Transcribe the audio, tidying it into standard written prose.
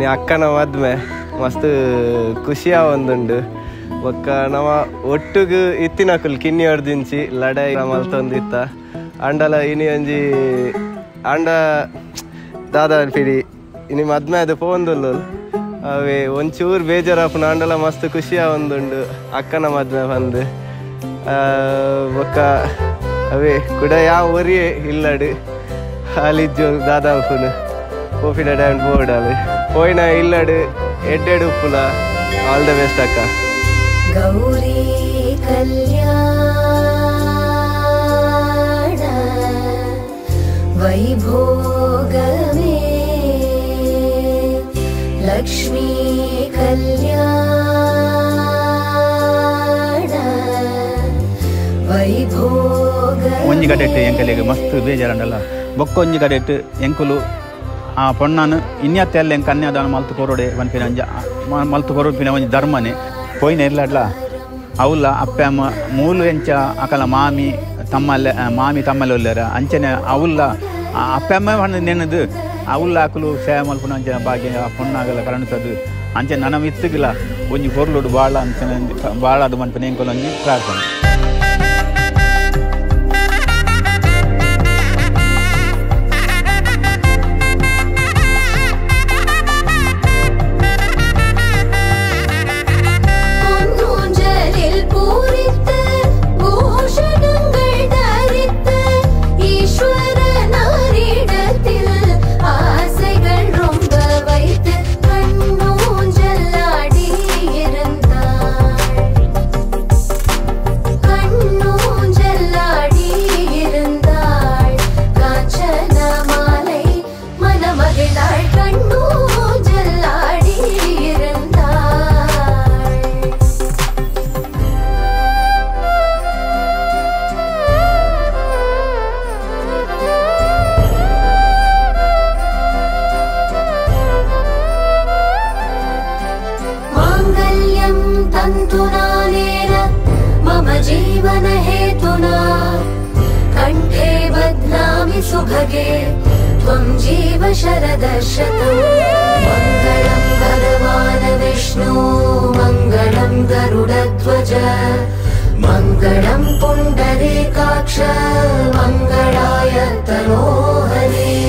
ಇನ್ನು ಅಕ್ಕನ ಮದ್ಮೆ ಮಸ್ತ್ ಖುಷಿಯ ಒಂದುಂಡು ಒಕ್ಕ ನಮ ಒಟ್ಟುಗು ಇತ್ತಿನಕುಲ್ ಕಿನ್ನಿ ಹೊಡ್ದಿಂಚಿ ಲಡಾಯಿ ಮಲ್ತೊಂದಿತ್ತ ಅಂಡಲ ಇನಿ ಒಂಜಿ ಅಂಡ ದಾದ ಪಿಡಿ ಇನಿ ಮದ್ಮೆ ಅದು ಪೋಂದುಲ್ಲು ಅವೇ ಒಂಚೂರು ಬೇಜಾರಪ್ಪನ ಅಂಡಲ ಮಸ್ತ್ ಖುಷಿಯ ಒಂದುಂಡು ಅಕ್ಕನ ಮದ್ಮೆ ಬಂದು ಒಕ್ಕ ಅವೇ ಕೂಡ ಯಾವ ಒರಿಯೇ ಇಲ್ಲಡು ಹಾಲಿಜ್ಜು ದಾದಾ ಉಪ್ಪುನು ಕೋಫಿ ಡ್ಯಾಮ್ ಬೋರ್ಡಲ್ಲಿ ಪೋಯಿನ ಇಲ್ಲಡು ಎಡ್ಡೆಡು ಉಪ್ಪುಲ ಆಲ್ ದ ಬೆಸ್ಟ್ ಅಕ್ಕ. ಗೌರಿ ಕಲ್ಯಾಣ ವೈಭೋಗವೇ ಲಕ್ಷ್ಮೀ ಕಲ್ಯಾಣ ವೈಭೋಗ ಒಂಜಿ ಕಡೆಟ್ಟು ಎಂಕಲಿಗೆ ಮಸ್ತ್ ಬೇಜಾರಂಡಲ್ಲ ಬೊಕ್ಕೊಂಜಿ ಕಡೆಟ್ಟು ಎಂಕುಲು ಆ ಪೊಣ್ಣನು ಇನ್ಯತ್ತೆಲ್ಲ ಎಂಕ ಕನ್ಯಾದಾನ ಮಲ್ತು ಕೊರೋಡೆ ಪನ್ಪಿನ ಮಲ್ತು ಕೊರೋಪಿನ ಒಂಜಿ ಧರ್ಮನೆ ಪೋಯಿನ ಇರ್ಲಾಡ್ಲ ಅವಲ್ಲ ಅಪ್ಪ ಅಮ್ಮ ಮೂಲು ಎಂಚ ಅಕಲ ಮಾಮಿ ತಮ್ಮಲ್ಲಿ ಒಲ್ಲಾರ ಅಂಚನೆ ಅವಲ್ಲ ಅಪ್ಪ ಅಮ್ಮ ಹಣ್ಣು ನೆನದು ಅವಲ್ಲ ಅಕಲು ಸೇವೆ ಮಲ್ಪುನ ಅಂಚನೆ ಭಾಗ್ಯ ಪೊಣ್ಣಾಗಲ್ಲ ಕರಣಸದು ಅಂಚೆ ನನ್ನ ಮಿತ್ತಗಿಲ್ಲ ಒಂಜಿ ಕೊರ್ಲುಡು ಭಾಳ ಅಂಚನೆ ಭಾಳ ಅದು ಮನ್ಪಿನ ಎಂಕೊಲೊಂಜಿ ಪ್ರಾರ್ಥನೆ. जीवन हेतुना कंठे बध्नामि सुभगे त्वं जीव शरदशतम् मङ्गलं भगवान् विष्णु मङ्गलं गरुडध्वज मङ्गलं पुण्डरीकाक्ष मङ्गलाय तनोहरे।